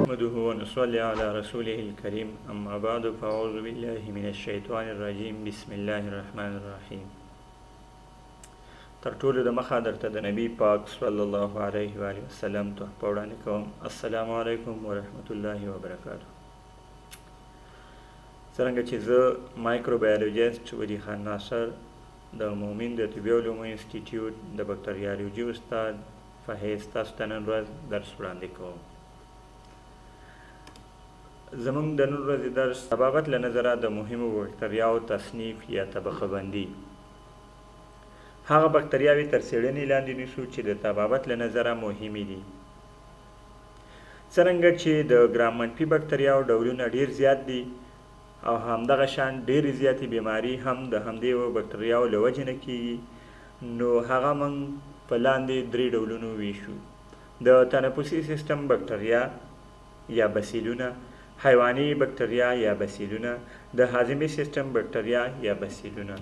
نحمده ونصلي على رسوله الكريم أما بعد فأعوذ بالله من الشيطان الرجيم بسم الله الرحمن الرحيم. تر ټولو د مخه درته د نبی پاک صلی الله علیه و آله وسلم تحفه وړاندې کوم. السلام علیکم ورحمت الله وبرکاته. څرنګه چې زه مایکروبیولوژیست ولی خان ناصر د مومن د طبي علومو انسټیټیوټ د بکټریالوژي استاد په حیث تاسو ته نن ورځ درس وړاندې کوم. زمونږ د نن ورځې درس طبابت له نظره د مهمو بکټریاو تصنیف یا طبقه بندي. هغه بکټریاوې تر څېړنې لاندې نیسو چې د طبابت له نظره مهمې دي. څرنګه چې د ګرام منفي بکټریاو ډولونه ډېر زیات دي او همدغه شان ډېرې زیاتې بیماري هم د همدې بکټریاو له وجې نه کېږي، نو هغه موږ په لاندې درې ډولونو ویشو: د تنفسي سیستم بکټریا یا بسیلونه، حیواني بکټریا یا بسیلونه، د هاضمي سیستم بکټریا یا بسیلونه.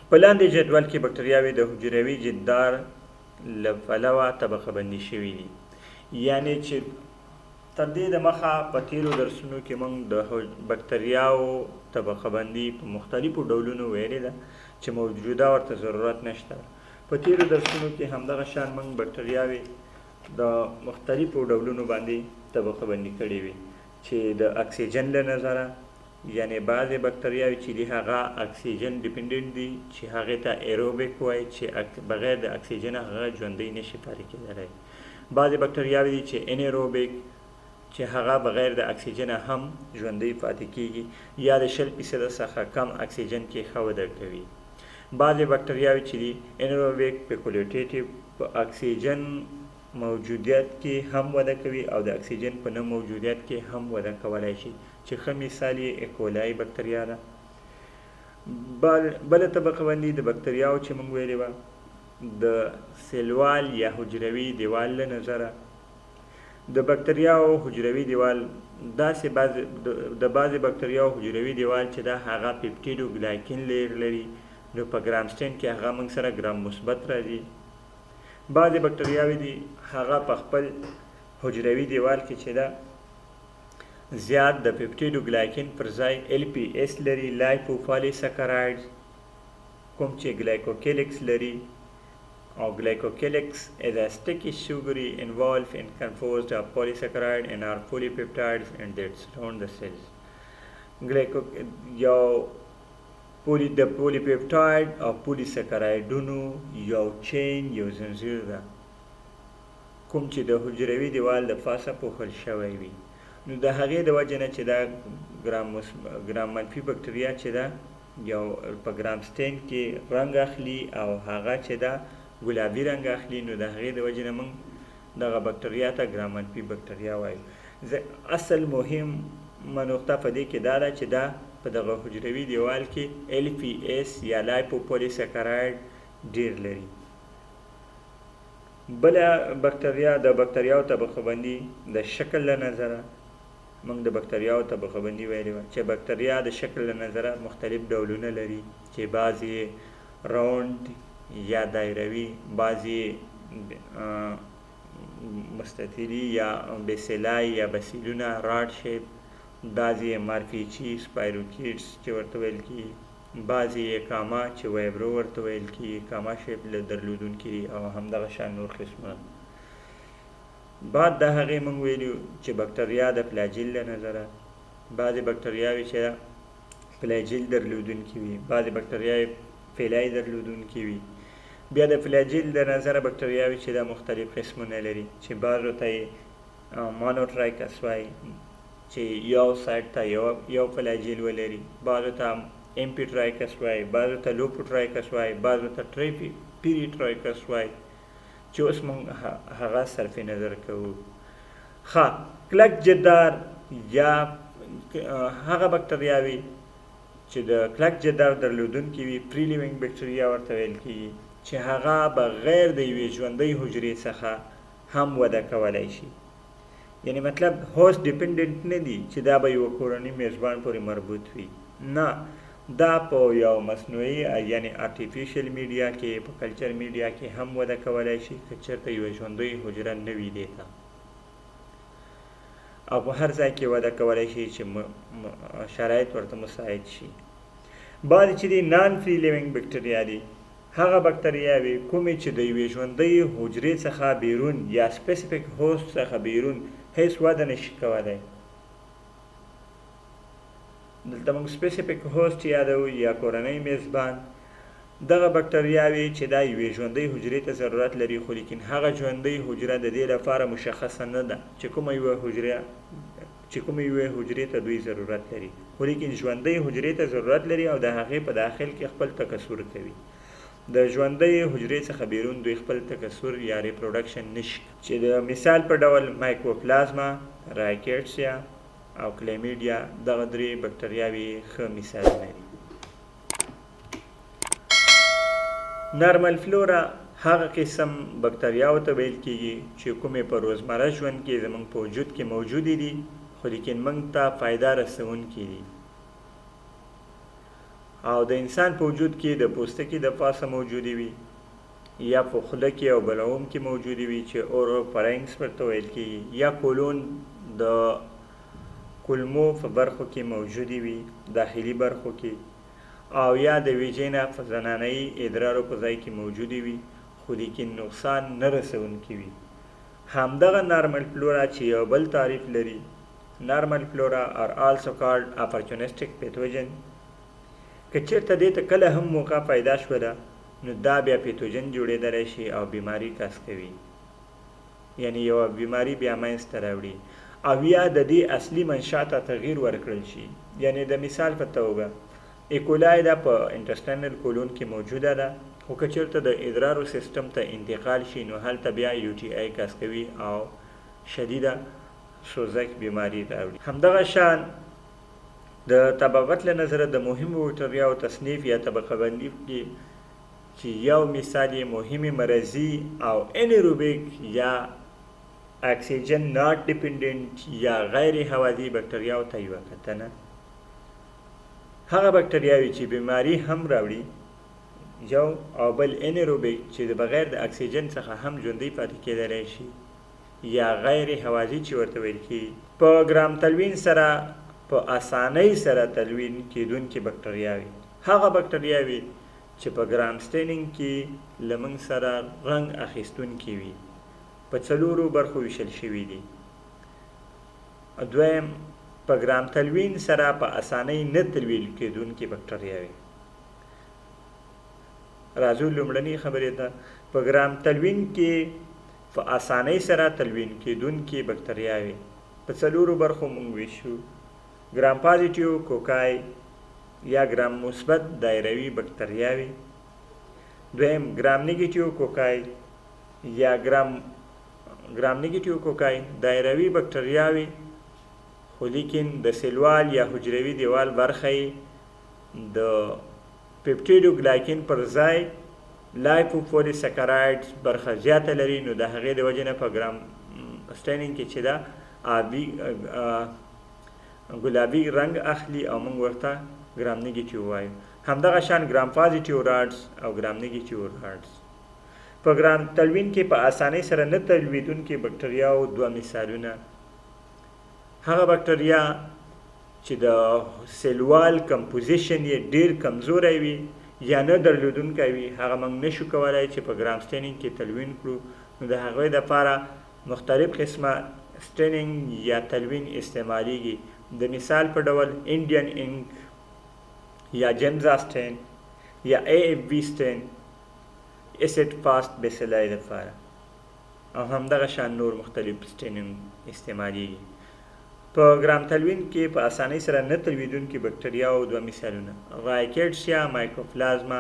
په لاندې جدول کې بکټریاوې د حجروي جدار له پلوه طبقه بندي شوي دي. یعنې چې تر دې د مخه په تېرو درسونو کې موږ د بکټریاو طبقه بندي په مختلفو ډولونو ویلې ده چې موجوده ورته ضرورت نشته. په تېرو درسونو کې همدغه شان موږ بکټریاوې د مختلفو ډولونو باندې طبقه بندي کړې وي چې د اکسیجن له نظره، یعنې بعضې بکټریاوې چې دي هغه اکسیجن ډیپنډنټ دي چې هغې ته ایروبیک وایي چې بغیر د اکسیجن هغه ژوندی نشي پاتې کېدلی. بعضې بکټریاوې دي چې انیروبیک چې هغه بغیر د اکسیجن هم ژوندی پاتې کېږي یا د 0% څخه کم اکسیجن کې ښه وده کوي. بعضې بکټریاوې چې دي انیروبیک فیکولټیټیو په اکسیجن موجودیت کې هم وده کوي او د اکسیجن په نه موجودیت کې هم وده کولی شي، چې ښه مثال یې ایکولای بکټریا ده. بله طبقه بندي د بکټریاو چې موږ ویلې وه د سیلوال یا حجروي دیوال له نظره. د بکټریاو حجروي دیوال داسې د بعضې بکټریاو حجروي دیوال چې دا هغه پیپټیډو ګلایکین لیر لري، نو په ګرام سټین کې هغه موږ سره ګرام مثبت راځي. بعضې بکټریاوې دي هغه په خپل حجروي دیوال کې چې ده زیات د پیپټیډو ګلایکین پر ځای LPS لري، لایپو پالیساکرایډز، کوم چې ګلایکوکیلکس لري. او ګلایکوکیلکس is a sticky sugary involved and composed of polysaccharide and are polypeptides and that surround the cells. د پولیپپټاید او پولیساکرایډونو یو چین یو زنځیر ده کوم چې د حجروي دیوال د پاسه پوښل شوی وي. نو د هغې د وجې نه چې دا ګرام منفي بکټریا چې ده یو په ګرام سټین کې رنګ اخلي او هغه چې ده ګلابي رنګ اخلي، نو د هغې د وجې نه موږ دغه بکټریا ته ګرام منفي بکټریا وایو. اصل مهمه نقطه په دې کې دا ده چې دا په دغه حجروي دیوال کې LPS یا لایپوپولیساکرایډ ډېر لري. بله بکټریا د بکټریاو طبقه بندي د شکل له نظره موږ د بکټریاو طبقه بندي ویلې وه چې بکټریا د شکل له نظره مختلف ډولونه لري چې بعضې راوند یا دایروي، بعضې مستطیلي یا بیسیلای یا بسیلونه راډ شیپ، بعضې مارفیچي سپایروکیټس چې ورته ویل کېږي، بعضې کاما چې وایبرو ورته ویل کېږي، کاما شیپ درلودونکي او همدغه شان نور قسمونه. بعد د هغې موږ ویلو چې بکټریا د فلاجیل له نظره بعضې بکټریاوې چې فلاجیل درلودونکي وي، بعضې بکټریاوې فیلای درلودونکي وي. بیا د فلاجیل د نظره بکټریاوې چې دا مختلف قسمونه لري چې بعضو ته یې مانوټرایکس وایي چې یو سایډ ته یو فلاجیل ولري، بعضو ته امپیټرایکس وایي، بعضو ته لوپوټرایکس وایي، بعضو ته پیریټرایکس وایي چې اوس موږ هغه صرف نظر کوو. ښه، کلک جدار یا هغه بکټریاوې چې د کلک جدار درلودونکي وي پری لیوینګ بکټریا ورته ویل کېږي چې هغه بغیر د یوې ژوندۍ حجرې څخه هم وده کولی شي. یعنی مطلب هوست ډیپنډنټ نه دي چې دا به یوه کورني میزبان پورې مربوط وي، نه، دا په یو مصنوعي یعنی آرټیفیشل میډیا کې په کلچر میډیا کې هم وده کولی شي که چېرته یوه ژوندۍ حجره نه وي دې ته. او په هر ځای کې وده کولی شي چې شرایط ورته مساعد شي. بعضې چې دي نان فري لیوینګ بکټریا دي، هغه بکټریاوې کومې چې د یوې ژوندۍ حجرې څخه بیرون یا سپیسیفیک هوست څخه بیرون هیڅ وده نشي کولی. دلته موږ سپیسیفیک هوست یادوو یا کورنۍ میزبان. دغه بکټریاوې چې دا یوې ژوندۍ حجرې ته ضرورت لري، خو لیکن هغه ژوندۍ حجره د دې لپاره مشخصه نه ده چې کومه یوې حجرې ته دوی ضرورت لري، خو لیکن ژوندۍ حجرې ته ضرورت لري او د هغې په داخل کې خپل تکثر کوي. د ژوندۍ حجرې څخه بیرون دوی خپل تکثر یا ریپروډکشن نشي، چې د مثال په ډول مایکروپلازما، رایکیټسیا او کلیمیډیا دغه درې بکټریاوې ښه مثالونه دي. نارمل فلورا هغه قسم بکټریاو ته ویل کیږي چې کومې په روزمره ژوند کې زموږ په وجود کې موجودې دي، خو لیکن موږ ته فایده رسونکي دي، او د انسان په وجود کې د پوستکي د پاسه موجودې وي یا په خوله کې او بلعوم کې موجودې وي چې اوروفارینکس ورته ویل کیږي، یا کولون د کولمو په برخو کې موجودې وي داخلي برخو کې، او یا د ویجینا په زنانه‌یي ادرارو په ځای کې موجودې وي خو لیکن نقصان نه رسونکي وي. همدغه نارمل فلورا چې یو بل تعریف لري، نارمل فلورا آر آلسو کالډ اپورچونسټیک پیتوجن. که چېرته دې ته کله هم موقع پیدا شوله نو دا بیا پیتوجن جوړېدلی شي او بیماري کس کوي، یعنی یوه بیماري بیا منځته راوړي، او یا د دې اصلي منشا ته تغییر ورکړل شي. یعنی د مثال په توګه ایکولای دا په انټسټینل کولون کې موجوده ده، خو که چېرته د ادرارو سیستم ته انتقال شي نو هلته بیا یو ټي آی کس کوي او شدیده سوزک بیماري راوړي. همدغه شان د طبقت له نظره د مهمو بکټریاو تصنیف یا طبقه بندي کې چې یو مثال یې مهمې مرضي او انیروبیک یا اکسیجن ناٹ ډیپنډنټ یا غیر هوازي بکټریاو ته یوه کتنه. هغه بکټریاوې چې بیماري هم راوړي یو، او بل انیروبیک چې د بغیر د اکسیجن څخه هم ژوندی پاتې کېدلی شي، یا غیر هوازي چې ورته ویل کېږي. په ګرام تلوین سره په اسانۍ سره تلوین کېدونکې بکټریاوې هغه بکټریاوې چې په ګرام سټینینګ کې له موږ سره رنګ اخیستونکې وي، په 4 برخو ویشل شوي دي. دویم، په ګرام تلوین سره په اسانۍ نه تلوین کېدونکې بکټریاوې. راځو لومړنۍ خبرې ته. په ګرام تلوین کې په اسانۍ سره تلوین کېدونکې بکټریاوې په 4 برخو موږ ویشو: ګرام پازیټیو کوکای یا ګرام مثبت دایروي بکټریاوې. دویم، ګرام نیګیټیو کوکای یا ګرام نیګیټیو کوکای دایروي بکټریاوې، خو لیکن د سیلوال یا حجروي دیوال برخه یې د پیپټیډو ګلایکین پر ځای لایپوپولیساکارایډز برخه زیاته لري، نو د هغې د وجې نه په ګرام سټینینګ کې چې ده آبي ګلابي رنګ اخلي او موږ ورته ګرام نیګیټیو وایو. همدغه شان ګرام پازیټیو راډز او ګرام نیګیټیو راډز. په ګرام تلوین کې په اسانۍ سره نه تلویدونکې بکټریاو 2 مثالونه: هغه بکټریا چې د سیلوال کمپوزیشن یې ډیر کمزوری وي یا نه درلودونکی وي، هغه موږ نشو کولی چې په ګرام سټینینګ کې تلوین کړو، نو د هغوی دپاره مختلف قسمه سټینینګ یا تلوین استعمالیږي. د مثال په ډول انډین انک یا جنزا سټین یا AFB سټین اسید فاست بیسیلای دپاره، او همدغه شان نور مختلف سټینینګ استعمالیږي. په ګرام تلوین کې په اسانۍ سره نه تلویدونکې بکټریاو 2 مثالونه: رایکیټسیا، مایکروپلازما